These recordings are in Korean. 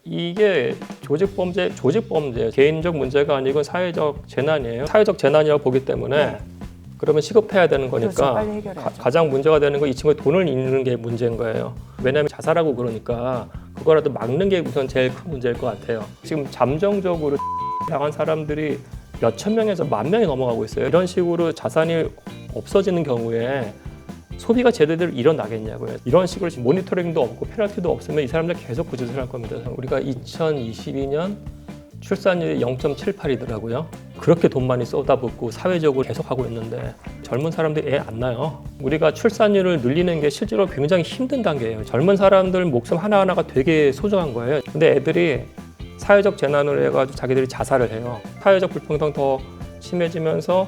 이게 조직 범죄, 개인적 문제가 아니고 사회적 재난이에요. 사회적 재난이라고 보기 때문에 그러면 시급해야 되는 그렇죠. 거니까 빨리 해결해야죠. 가장 문제가 되는 건 이 친구의 돈을 잃는 게 문제인 거예요. 왜냐하면 자살하고 그러니까 그거라도 막는 게 우선 제일 큰 문제일 것 같아요. 지금 잠정적으로 당한 사람들이 몇천 명에서 만 명이 넘어가고 있어요. 이런 식으로 자산이 없어지는 경우에 소비가 제대로 일어나겠냐고요. 이런 식으로 모니터링도 없고 페널티도 없으면 이 사람들 계속 그 짓을 할 겁니다. 우리가 2022년 출산율이 0.78이더라고요. 그렇게 돈 많이 쏟아붓고 사회적으로 계속 하고 있는데 젊은 사람들이 애 안 낳아요. 우리가 출산율을 늘리는 게 실제로 굉장히 힘든 단계예요. 젊은 사람들 목숨 하나하나가 되게 소중한 거예요. 근데 애들이 사회적 재난을 해가지고 자기들이 자살을 해요. 사회적 불평등 더 심해지면서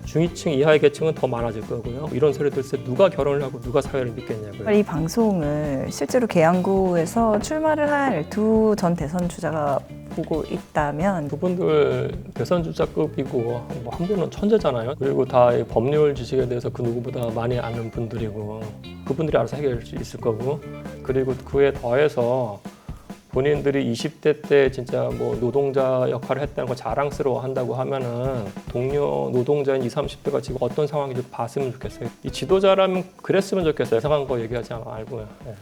중위층 이하의 계층은 더 많아질 거고요. 이런 소리 들을 때 누가 결혼을 하고 누가 사회를 믿겠냐고요. 이 방송을 실제로 계양구에서 출마를 할 두 전 대선 주자가 보고 있다면 그분들 대선 주자급이고 뭐 한 분은 천재잖아요. 그리고 다 법률 지식에 대해서 그 누구보다 많이 아는 분들이고 그분들이 알아서 해결할 수 있을 거고 그리고 그에 더해서 본인들이 20대 때 진짜 뭐 노동자 역할을 했다는 거 자랑스러워 한다고 하면은 동료 노동자인 20, 30대가 지금 어떤 상황인지 봤으면 좋겠어요. 이 지도자라면 그랬으면 좋겠어요. 이상한 거 얘기하지 말고요. 네.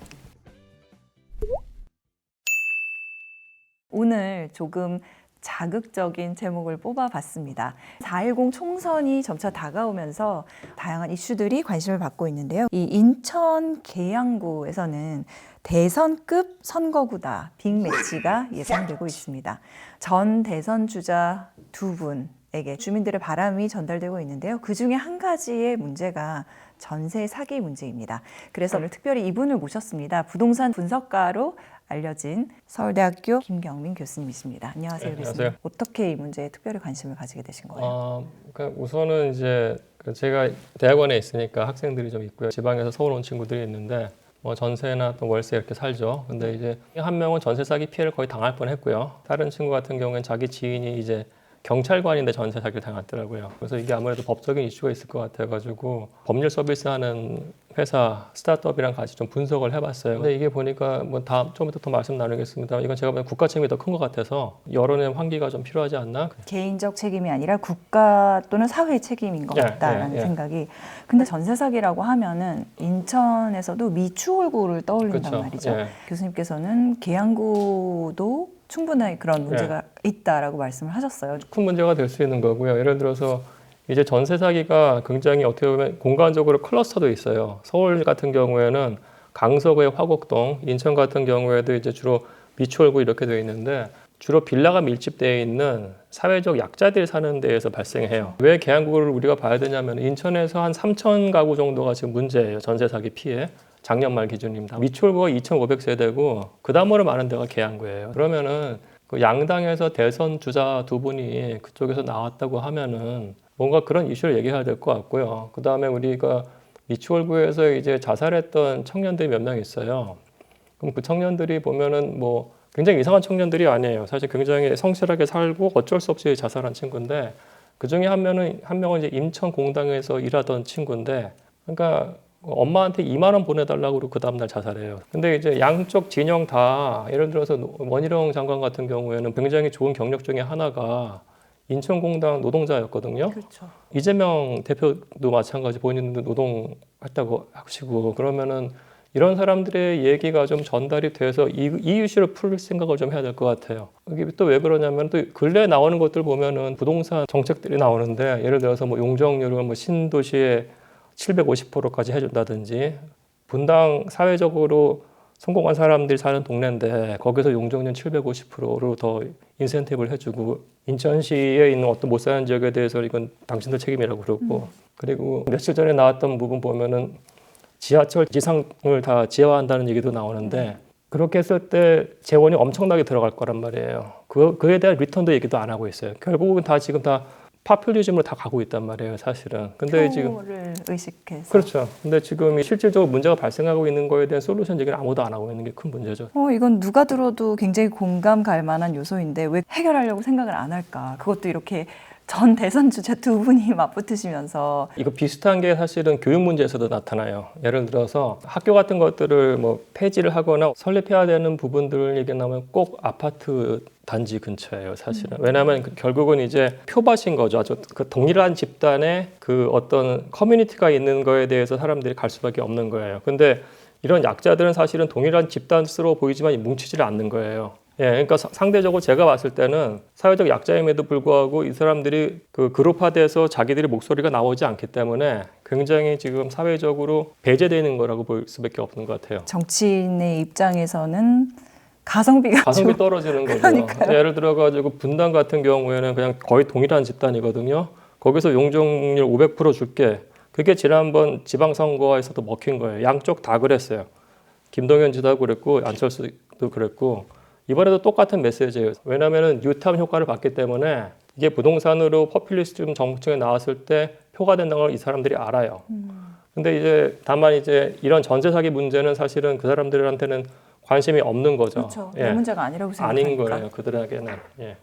오늘 조금 자극적인 제목을 뽑아봤습니다. 4.10 총선이 점차 다가오면서 다양한 이슈들이 관심을 받고 있는데요. 이 인천 계양구에서는 대선급 선거구다 빅매치가 예상되고 있습니다. 전 대선 주자 두 분에게 주민들의 바람이 전달되고 있는데요. 그중에 한 가지의 문제가 전세 사기 문제입니다. 그래서 오늘 특별히 이분을 모셨습니다. 부동산 분석가로 알려진 서울대학교 김경민 교수님이십니다. 안녕하세요, 교수님. 안녕하세요. 어떻게 이 문제에 특별히 관심을 가지게 되신 거예요? 그러니까 우선은 이제 제가 대학원에 있으니까 학생들이 좀 있고요. 지방에서 서울 온 친구들이 있는데 뭐 전세나 또 월세 이렇게 살죠. 근데 이제 한 명은 전세 사기 피해를 거의 당할 뻔했고요. 다른 친구 같은 경우에는 자기 지인이 이제 경찰관인데 전세 사기를 당했더라고요. 그래서 이게 아무래도 법적인 이슈가 있을 것 같아가지고 법률 서비스하는 회사 스타트업이랑 같이 좀 분석을 해봤어요. 근데 이게 보니까 뭐 다음 좀 이따 더 말씀 나누겠습니다. 이건 제가 보기엔 국가 책임이 더 큰 것 같아서 여론의 환기가 좀 필요하지 않나? 개인적 책임이 아니라 국가 또는 사회의 책임인 것 같다라는 생각이. 근데 전세 사기라고 하면은 인천에서도 미추홀구를 떠올린단 그렇죠. 말이죠. 교수님께서는 계양구도 충분히 그런 문제가 있다라고 말씀을 하셨어요. 큰 문제가 될 수 있는 거고요. 예를 들어서 이제 전세 사기가 굉장히 어떻게 보면 공간적으로 클러스터도 있어요. 서울 같은 경우에는 강서구의 화곡동, 인천 같은 경우에도 이제 주로 미추홀구 이렇게 되어 있는데 주로 빌라가 밀집되어 있는 사회적 약자들이 사는 데에서 발생해요. 왜 계양구를 우리가 봐야 되냐면 인천에서 한 3천 가구 정도가 지금 문제예요. 전세 사기 피해. 작년 말 기준입니다. 미추홀구가 2,500세대고 그 다음으로 많은 데가 계양구예요. 그러면은 그 양당에서 대선 주자 두 분이 그쪽에서 나왔다고 하면은 뭔가 그런 이슈를 얘기해야 될 것 같고요. 그 다음에 우리가 미추홀구에서 이제 자살했던 청년들이 몇 명 있어요. 그럼 그 청년들이 보면은 뭐 굉장히 이상한 청년들이 아니에요. 사실 굉장히 성실하게 살고 어쩔 수 없이 자살한 친구인데 그 중에 한 명은 이제 인천 공당에서 일하던 친구인데 그러니까 엄마한테 2만 원 보내달라고 그러고 그 다음날 자살해요. 근데 이제 양쪽 진영 다 예를 들어서 원희룡 장관 같은 경우에는 굉장히 좋은 경력 중에 하나가 인천공당 노동자였거든요. 그렇죠. 이재명 대표도 마찬가지 본인도 노동했다고 하시고 그러면은 이런 사람들의 얘기가 좀 전달이 돼서 이 이슈를 풀 생각을 좀 해야 될 것 같아요. 이게 또 왜 그러냐면 또 근래 나오는 것들 보면은 부동산 정책들이 나오는데 예를 들어서 뭐 용적률을 뭐 신도시에 750%까지 해준다든지 분당 사회적으로 성공한 사람들이 사는 동네인데 거기서 용적률 750%로 더 인센티브를 해주고 인천시에 있는 어떤 못 사는 지역에 대해서 이건 당신들 책임이라고 그러고 그리고 며칠 전에 나왔던 부분 보면은 지하철 지상을 다 지하화한다는 얘기도 나오는데 그렇게 했을 때 재원이 엄청나게 들어갈 거란 말이에요. 그에 대한 리턴도 얘기도 안 하고 있어요. 결국은 다 지금 다 파퓰리즘으로 다 가고 있단 말이에요, 사실은. 근데 표를 의식해서. 그렇죠. 근데 지금 실질적으로 문제가 발생하고 있는 거에 대한 솔루션 얘기를 아무도 안 하고 있는 게 큰 문제죠. 이건 누가 들어도 굉장히 공감 갈 만한 요소인데 왜 해결하려고 생각을 안 할까? 그것도 이렇게 전 대선 주자 두 분이 맞붙으시면서 이거 비슷한 게 사실은 교육 문제에서도 나타나요. 예를 들어서 학교 같은 것들을 뭐 폐지를 하거나 설립해야 되는 부분들 얘기 나오면 꼭 아파트 단지 근처예요, 사실은. 왜냐하면 결국은 이제 표밭인 거죠. 아주 그 동일한 집단의 그 어떤 커뮤니티가 있는 거에 대해서 사람들이 갈 수밖에 없는 거예요. 근데 이런 약자들은 사실은 동일한 집단으로 보이지만 뭉치지를 않는 거예요. 예, 그러니까 상대적으로 제가 봤을 때는 사회적 약자임에도 불구하고 이 사람들이 그 그룹화돼서 자기들의 목소리가 나오지 않기 때문에 굉장히 지금 사회적으로 배제되는 거라고 볼 수밖에 없는 것 같아요. 정치인의 입장에서는 가성비가 가성비 떨어지는 거죠. 그러니까요. 예를 들어가지고 분당 같은 경우에는 그냥 거의 동일한 집단이거든요. 거기서 용적률 500% 줄게. 그게 지난번 지방선거에서도 먹힌 거예요. 양쪽 다 그랬어요. 김동연 지도 그랬고 안철수도 그랬고 이번에도 똑같은 메시지예요. 왜냐하면 뉴타운 효과를 봤기 때문에 이게 부동산으로 포퓰리스트 정책에 나왔을 때 표가 된다는 걸 이 사람들이 알아요. 근데 이제 다만 이제 이런 전세 사기 문제는 사실은 그 사람들한테는 관심이 없는 거죠. 그렇죠. 예. 내 문제가 아니라고 생각하니까. 아닌 거예요. 그들에게는. 예.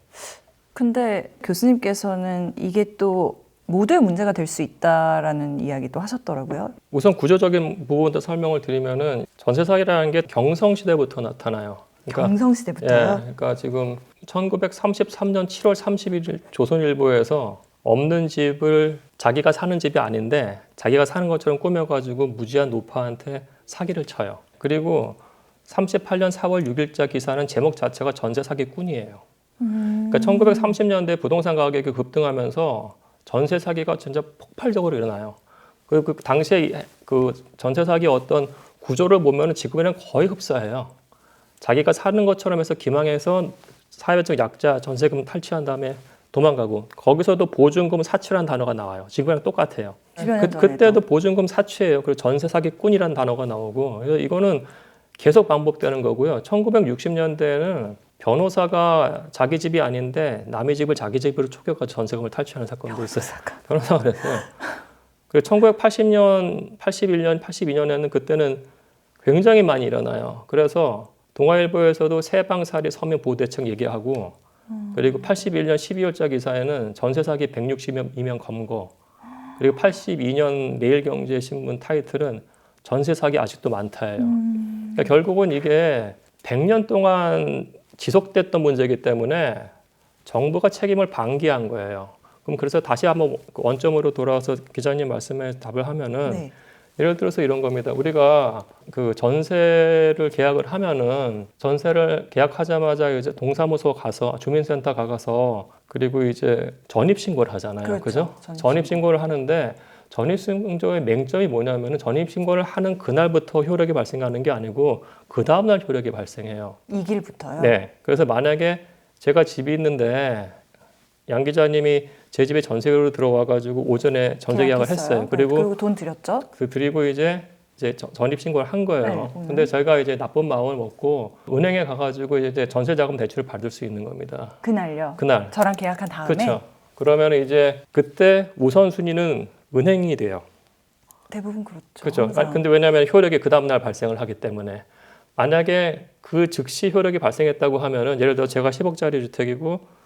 근데 교수님께서는 이게 또 모두의 문제가 될 수 있다라는 이야기도 하셨더라고요. 우선 구조적인 부분부터 설명을 드리면은 전세 사기라는 게 경성 시대부터 나타나요. 그러니까 경성시대부터요? 그러니까 지금 1933년 7월 31일 조선일보에서 없는 집을 자기가 사는 집이 아닌데 자기가 사는 것처럼 꾸며가지고 무지한 노파한테 사기를 쳐요. 그리고 38년 4월 6일자 기사는 제목 자체가 전세 사기꾼이에요. 그러니까 1930년대 부동산 가격이 급등하면서 전세 사기가 진짜 폭발적으로 일어나요. 그 당시에 그 전세 사기 어떤 구조를 보면 지금이랑 거의 흡사해요. 자기가 사는 것처럼 해서 기망해서 사회적 약자 전세금 탈취한 다음에 도망가고 거기서도 보증금 사취라는 단어가 나와요. 지금이랑 똑같아요. 그때도 보증금 사취예요. 그리고 전세 사기꾼이라는 단어가 나오고 그래서 이거는 계속 반복되는 거고요. 1960년대에는 변호사가 자기 집이 아닌데 남의 집을 자기 집으로 초겨가지고 전세금을 탈취하는 사건도 있었어요. 변호사가 그랬어요. 그리고 1980년, 81년, 82년에는 그때는 굉장히 많이 일어나요. 그래서 동아일보에서도 세방살이 서민 보호대책 얘기하고 그리고 81년 12월자 기사에는 전세 사기 162명 검거 그리고 82년 매일경제신문 타이틀은 전세 사기 아직도 많다예요. 그러니까 결국은 이게 100년 동안 지속됐던 문제이기 때문에 정부가 책임을 방기한 거예요. 그럼 그래서 다시 한번 원점으로 돌아와서 기자님 말씀에 답을 하면은 네. 예를 들어서 이런 겁니다. 우리가 그 전세를 계약을 하면은 전세를 계약하자마자 이제 동사무소 가서 주민센터 가서 그리고 이제 전입 신고를 하잖아요. 그렇죠. 그죠? 전입 신고를 하는데 전입 신고의 맹점이 뭐냐면은 전입 신고를 하는 그날부터 효력이 발생하는 게 아니고 그 다음 날 효력이 발생해요. 이 길부터요? 네. 그래서 만약에 제가 집이 있는데 양 기자님이 제 집에 전세로 들어와 가지고 오전에 전세 계약을 했어요. 네, 그리고 그리고 돈 드렸죠? 드리고 이제 전입 신고를 한 거예요. 네. 근데 저희가 이제 나쁜 마음을 먹고 은행에 가가지고 이제 전세 자금 대출을 받을 수 있는 겁니다. 그날요? 그날. 저랑 계약한 다음에? 그렇죠. 그러면 이제 그때 우선순위는 은행이 돼요. 대부분 그렇죠. 그렇죠. 항상. 근데 왜냐하면 효력이 그 다음 날 발생을 하기 때문에 만약에 그 즉시 효력이 발생했다고 하면은 예를 들어 제가 10억짜리 주택이고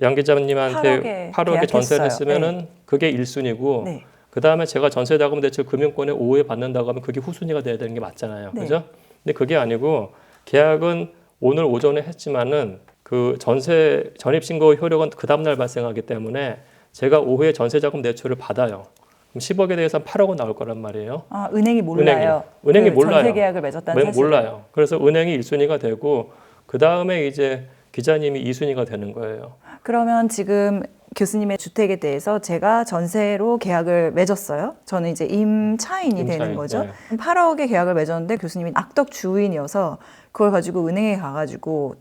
양 기자님한테 8억에 전세를 했으면은 네. 그게 1순위고 네. 그 다음에 제가 전세자금 대출 금융권에 5회 받는다고 하면 그게 후순위가 돼야 되는 게 맞잖아요. 네. 그죠? 근데 그게 아니고 계약은 오늘 오전에 했지만은 그 전세 전입신고 효력은 그 다음날 발생하기 때문에 제가 5회 전세자금 대출을 받아요. 그럼 10억에 대해서 8억은 나올 거란 말이에요. 아, 은행이 몰라요. 은행이 그 몰라요. 전세 계약을 맺었다는 사실. 몰라요. 그래서 은행이 1순위가 되고 그 다음에 이제 기자님이 2순위가 되는 거예요. 그러면 지금 교수님의 주택에 대해서 제가 전세로 계약을 맺었어요. 저는 이제 임차인이 되는 거죠. 네. 8억의 계약을 맺었는데 교수님이 악덕 주인이어서 그걸 가지고 은행에 가가지고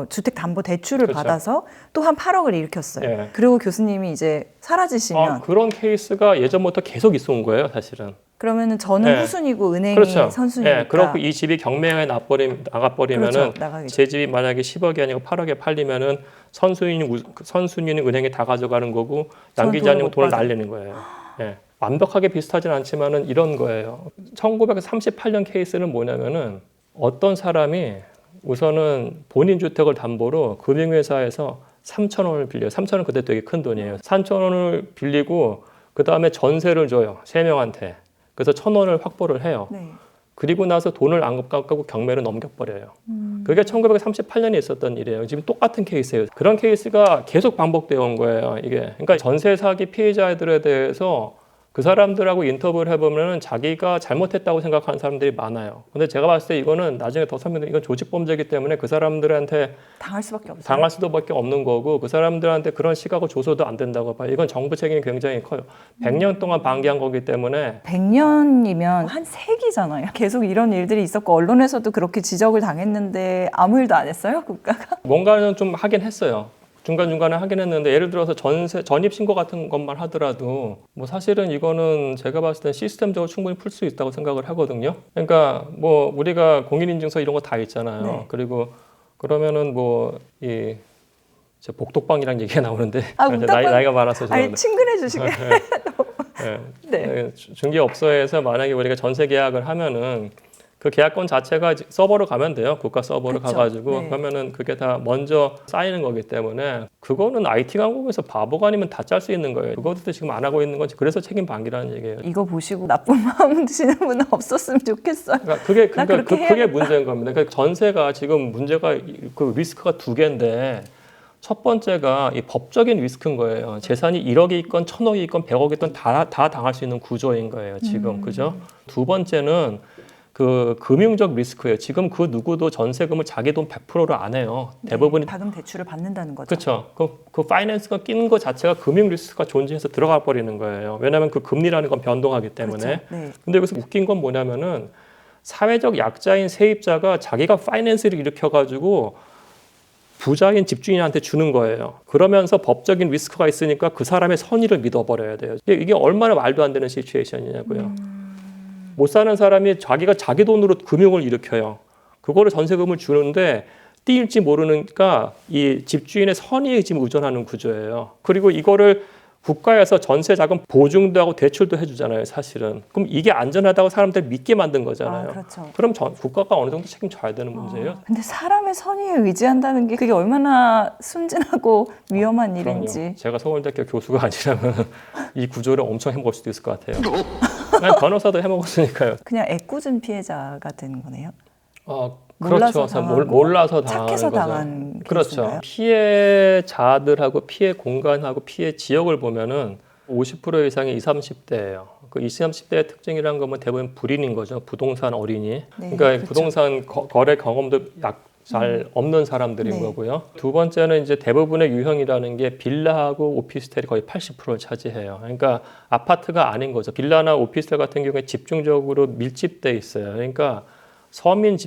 주택 담보 대출을 그렇죠. 받아서 또 한 8억을 일으켰어요. 네. 그리고 교수님이 이제 사라지시면 그런 케이스가 예전부터 계속 있어온 거예요, 사실은. 그러면은 저는 네. 후순위고 은행이 그렇죠. 선순위니까. 네, 그렇고 이 집이 경매에 나가버리면은 그렇죠. 나가겠죠. 제 집이 만약에 10억이 아니고 8억에 팔리면은 선순위는 은행이 다 가져가는 거고 양 저는 기자님은 돈을 돈을 못 날리는 거예요. 네. 완벽하게 비슷하진 않지만은 이런 거예요. 1938년 케이스는 뭐냐면은 어떤 사람이 우선은 본인 주택을 담보로 금융회사에서 3,000원을 빌려요. 3,000원 그때 되게 큰 돈이에요. 3,000원을 빌리고 그 다음에 전세를 줘요. 3명한테. 그래서 1,000원을 확보를 해요. 네. 그리고 나서 돈을 안 갚고 경매를 넘겨버려요. 그게 1938년에 있었던 일이에요. 지금 똑같은 케이스예요. 그런 케이스가 계속 반복되어 온 거예요. 이게 그러니까 전세 사기 피해자들에 대해서 그 사람들하고 인터뷰를 해보면은 자기가 잘못했다고 생각하는 사람들이 많아요. 근데 제가 봤을 때 이거는 나중에 더 설명드리면 이건 조직범죄이기 때문에 그 사람들한테 당할 수밖에 없어요. 당할 수도밖에 없는 거고 그 사람들한테 그런 시각을 줘서도 안 된다고 봐요. 이건 정부 책임이 굉장히 커요. 100년 동안 방기한 거기 때문에 100년이면 한 세기잖아요. 계속 이런 일들이 있었고 언론에서도 그렇게 지적을 당했는데 아무 일도 안 했어요, 국가가? 뭔가는 좀 하긴 했어요. 중간중간에 하긴 했는데 예를 들어서 전입신고 같은 것만 하더라도 뭐 사실은 이거는 제가 봤을 때 시스템적으로 충분히 풀 수 있다고 생각을 하거든요. 그러니까 뭐 우리가 공인인증서 이런 거 다 있잖아요. 네. 그리고 그러면은 뭐 복덕방이란 얘기가 나오는데 아, 복덕방? 나이가 많아서 아니, 저는 친근해 주시게. 네. 네. 중개업소에서 만약에 우리가 전세 계약을 하면은 그 계약권 자체가 서버로 가면 돼요. 국가 서버로 그쵸. 가가지고 네. 그러면은 그게 다 먼저 쌓이는 거기 때문에 그거는 IT 강국에서 바보가 아니면 다 짤 수 있는 거예요. 그것도 지금 안 하고 있는 거지. 그래서 책임 방기라는 얘기예요. 이거 보시고 나쁜 마음 드시는 분은 없었으면 좋겠어요. 그게 문제인 겁니다. 그러니까 전세가 지금 문제가 그 리스크가 두 개인데 첫 번째가 이 법적인 리스크인 거예요. 재산이 1억이 있건 1,000억이 있건 100억이 있건 다 당할 수 있는 구조인 거예요. 지금 그죠? 두 번째는 그 금융적 리스크예요. 지금 그 누구도 전세금을 자기 돈 100%로 안 해요. 대부분이 자금 대출을 받는다는 거죠. 그렇죠. 그 파이낸스가 끼는 것 자체가 금융 리스크가 존재해서 들어가 버리는 거예요. 왜냐하면 그 금리라는 건 변동하기 때문에. 그렇죠. 네. 근데 여기서 웃긴 건 뭐냐면은 사회적 약자인 세입자가 자기가 파이낸스를 일으켜가지고 부자인 집주인한테 주는 거예요. 그러면서 법적인 리스크가 있으니까 그 사람의 선의를 믿어버려야 돼요. 이게 얼마나 말도 안 되는 시츄에이션이냐고요. 못 사는 사람이 자기가 자기 돈으로 금융을 일으켜요. 그거를 전세금을 주는데 띄일지 모르니까 이 집주인의 선의에 지금 의존하는 구조예요. 그리고 이거를 국가에서 전세 자금 보증도 하고 대출도 해주잖아요, 사실은. 그럼 이게 안전하다고 사람들 믿게 만든 거잖아요. 아, 그렇죠. 그럼 국가가 어느 정도 책임져야 되는 문제예요. 근데 사람의 선의에 의지한다는 게 그게 얼마나 순진하고 위험한 일인지. 그럼요. 제가 서울대학교 교수가 아니라면 이 구조를 엄청 해먹을 수도 있을 것 같아요. 난 변호사도 해먹었으니까요. 그냥 애꿎은 피해자가 되는 거네요. 그렇죠. 몰라서 당하는 착해서 거죠. 당한 그렇죠. 케이스인가요? 피해자들하고 피해 공간하고 피해 지역을 보면은 50% 이상이 20, 30대예요. 그 20, 30대의 특징이라는 건 대부분 불인인 거죠. 부동산 어린이. 네, 그러니까 그렇죠. 부동산 거래 경험도 잘 없는 사람들인 네. 거고요. 두 번째는 이제 대부분의 유형이라는 게 빌라하고 오피스텔이 거의 80%를 차지해요. 그러니까 아파트가 아닌 거죠. 빌라나 오피스텔 같은 경우에 집중적으로 밀집돼 있어요. 그러니까 서민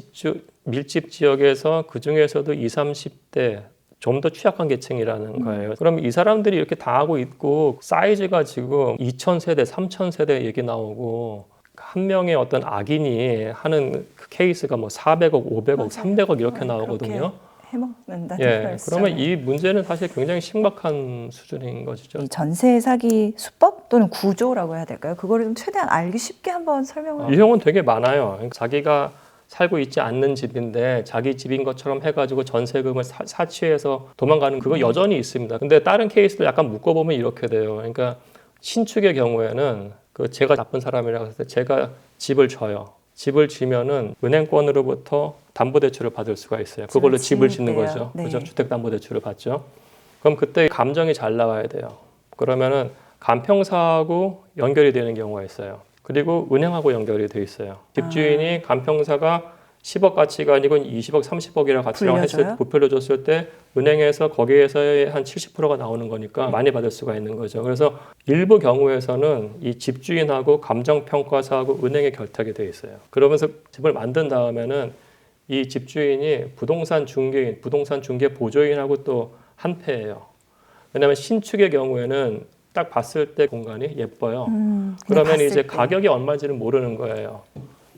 밀집 지역에서 그 중에서도 20, 30대 좀 더 취약한 계층이라는 거예요. 그럼 이 사람들이 이렇게 당하고 있고 사이즈가 지금 2,000세대, 3,000세대 얘기 나오고 한 명의 어떤 악인이 하는 그 케이스가 뭐 400억, 500억, 맞아요. 300억 이렇게 나오거든요. 해먹는다는 예, 말씀. 그러면 이 문제는 사실 굉장히 심각한 수준인 것이죠. 이 전세 사기 수법 또는 구조라고 해야 될까요? 그거를 좀 최대한 알기 쉽게 한번 설명을. 유형은 되게 많아요. 그러니까 자기가 살고 있지 않는 집인데 자기 집인 것처럼 해가지고 전세금을 사취해서 도망가는 그거 여전히 있습니다. 근데 다른 케이스를 약간 묶어보면 이렇게 돼요. 그러니까 신축의 경우에는 그 제가 나쁜 사람이라고 했을 때 제가 집을 줘요. 집을 지면은 은행권으로부터 담보대출을 받을 수가 있어요. 그걸로 집을 짓는 거죠. 네. 그죠? 주택담보대출을 받죠. 그럼 그때 감정이 잘 나와야 돼요. 그러면은 간평사하고 연결이 되는 경우가 있어요. 그리고 은행하고 연결이 돼 있어요. 집주인이 간평사가 10억 가치가 아니고 20억, 30억이라 가치라고 했을 때 부풀려줬을 때 은행에서 거기에서의 한 70%가 나오는 거니까 많이 받을 수가 있는 거죠. 그래서 일부 경우에서는 이 집주인하고 감정평가사하고 은행에 결탁이 돼 있어요. 그러면서 집을 만든 다음에는 이 집주인이 부동산 중개인, 부동산 중개 보조인하고 또 한패예요. 왜냐하면 신축의 경우에는 딱 봤을 때 공간이 예뻐요. 그러면 이제 가격이 얼마인지는 모르는 거예요.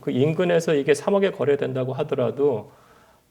그 인근에서 이게 3억에 거래된다고 하더라도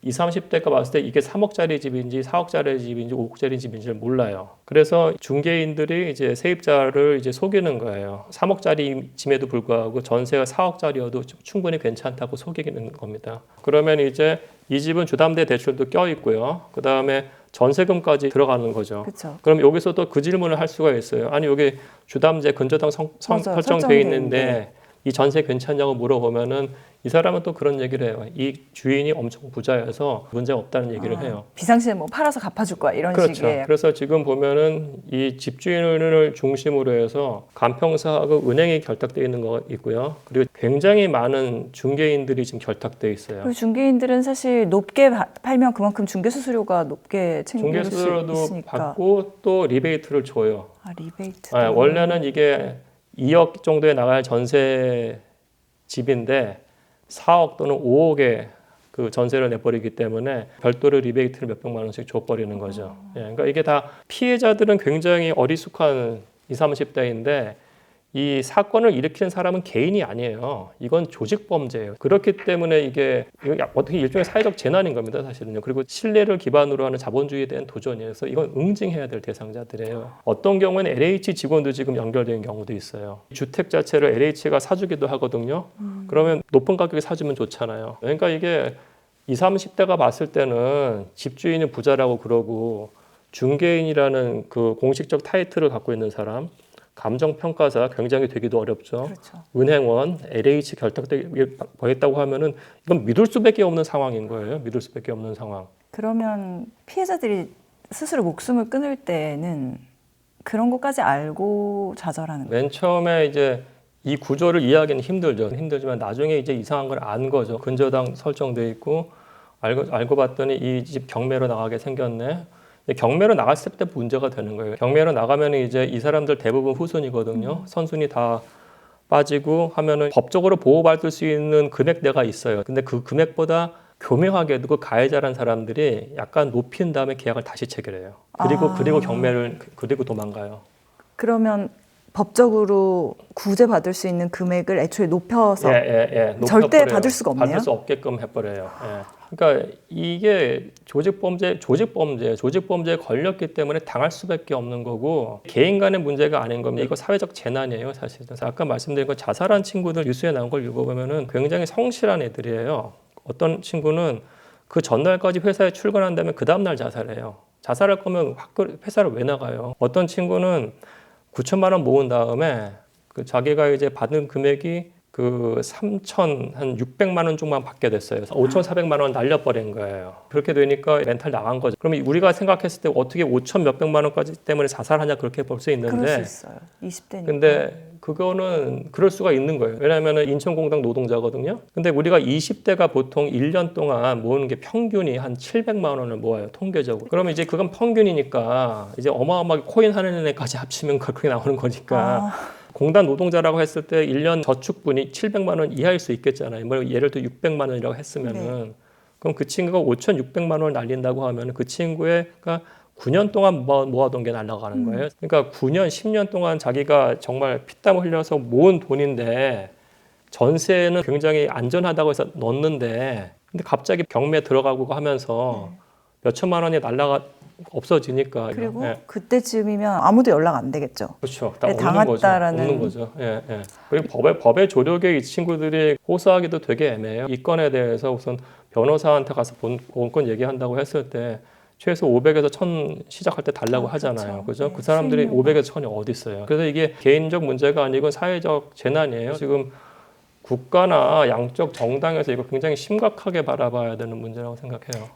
20, 30대가 봤을 때 이게 3억짜리 집인지 4억짜리 집인지 5억짜리 집인지를 몰라요. 그래서 중개인들이 이제 세입자를 이제 속이는 거예요. 3억짜리 집에도 불구하고 전세가 4억짜리여도 충분히 괜찮다고 속이는 겁니다. 그러면 이제 이 집은 주담대 대출도 껴 있고요. 그 다음에 전세금까지 들어가는 거죠. 그렇죠. 그럼 여기서도 그 질문을 할 수가 있어요. 아니 여기 주담대 근저당 맞아요. 설정돼 설정돼 있는데 이 전세 괜찮냐고 물어보면은 이 사람은 또 그런 얘기를 해요. 이 주인이 엄청 부자여서 문제 없다는 얘기를 해요. 비상시에 뭐 팔아서 갚아줄 거야 이런 그렇죠. 식의. 그래서 지금 보면은 이 집주인을 중심으로 해서 간평사하고 은행이 결탁되어 있는 거 있고요. 그리고 굉장히 많은 중개인들이 지금 결탁되어 있어요. 그리고 중개인들은 사실 높게 팔면 그만큼 중개 수수료가 높게 챙길 수 중개수수료도 있으니까. 받고 또 리베이트를 줘요. 리베이트. 원래는 이게 2억 정도에 나갈 전세 집인데 4억 또는 5억에 그 전세를 내버리기 때문에 별도로 리베이트를 몇백만 원씩 줘버리는 거죠. 예, 그러니까 이게 다 피해자들은 굉장히 어리숙한 20, 30대인데 이 사건을 일으키는 사람은 개인이 아니에요. 이건 조직 범죄예요. 그렇기 때문에 이게 어떻게 일종의 사회적 재난인 겁니다, 사실은요. 그리고 신뢰를 기반으로 하는 자본주의에 대한 도전이에요. 그래서 이건 응징해야 될 대상자들이에요. 어떤 경우에는 LH 직원도 지금 연결된 경우도 있어요. 주택 자체를 LH가 사주기도 하거든요. 그러면 높은 가격에 사주면 좋잖아요. 그러니까 이게 20, 30대가 봤을 때는 집주인은 부자라고 그러고 중개인이라는 그 공식적 타이틀을 갖고 있는 사람, 감정평가사 굉장히 되기도 어렵죠. 그렇죠. 은행원, LH 결탁되겠다고 하면은 이건 믿을 수밖에 없는 상황인 거예요. 믿을 수밖에 없는 상황. 그러면 피해자들이 스스로 목숨을 끊을 때는 그런 것까지 알고 좌절하는 거예요. 맨 처음에 이제 이 구조를 이해하기는 힘들지만 나중에 이제 이상한 걸 안 거죠. 근저당 설정돼 있고 알고 봤더니 이 집 경매로 나가게 생겼네. 경매로 나갔을 때 문제가 되는 거예요. 경매로 나가면 이제 이 사람들 대부분 후순이거든요. 선순위 다 빠지고 하면은 법적으로 보호받을 수 있는 금액대가 있어요. 근데 그 금액보다 교묘하게도 그 가해자란 사람들이 약간 높인 다음에 계약을 다시 체결해요. 그리고 경매를 그리고 도망가요. 그러면 법적으로 구제받을 수 있는 금액을 애초에 높여서 절대 높여버려요. 받을 수가 없네요. 받을 수 없게끔 해버려요. 그러니까 이게 조직범죄에 걸렸기 때문에 당할 수밖에 없는 거고 개인 간의 문제가 아닌 겁니다. 이거 사회적 재난이에요, 사실. 그래서 아까 말씀드린 거 자살한 친구들 뉴스에 나온 걸 읽어보면은 굉장히 성실한 애들이에요. 어떤 친구는 그 전날까지 회사에 출근한다면 그 다음날 자살해요. 자살할 거면 회사를 왜 나가요? 어떤 친구는 9천만 원 모은 다음에 그 자기가 이제 받은 금액이 그 3,600만 원 쪽만 받게 됐어요. 5,400만 원 날려버린 거예요. 그렇게 되니까 멘탈 나간 거죠. 그러면 우리가 생각했을 때 어떻게 5천 몇백만 원까지 때문에 자살하냐 그렇게 볼 수 있는데 그럴 수 있어요. 20대니까. 근데 그거는 그럴 수가 있는 거예요. 왜냐하면 인천공단 노동자거든요. 근데 우리가 20대가 보통 1년 동안 모으는 게 평균이 한 700만 원을 모아요. 통계적으로. 그러면 이제 그건 평균이니까 이제 어마어마하게 코인 하는 애까지 합치면 그렇게 나오는 거니까 공단 노동자라고 했을 때 1년 저축분이 700만 원 이하일 수 있겠잖아요. 뭐 예를 들어 600만 원이라고 했으면은 그럼 그 친구가 5,600만 원을 날린다고 하면 그 친구가 9년 동안 모아둔 게 날아가는 거예요. 그러니까 9년, 10년 동안 자기가 정말 피땀 흘려서 모은 돈인데 전세는 굉장히 안전하다고 해서 넣었는데 근데 갑자기 경매 들어가고 하면서 몇 천만 원이 없어지니까 그리고 그때쯤이면 아무도 연락 안 되겠죠. 그렇죠. 다 당했다라는 거죠. 그리고 법의 조력에 이 친구들이 호소하기도 되게 애매해요. 이 건에 대해서 우선 변호사한테 가서 본건 얘기한다고 했을 때 최소 500에서 1000 시작할 때 달라고 하잖아요. 그죠? 그 사람들이 500에서 1000이 어디 있어요. 그래서 이게 개인적 문제가 아니고 사회적 재난이에요. 지금 국가나 양쪽 정당에서 이거 굉장히 심각하게 바라봐야 되는 문제라고 생각해요.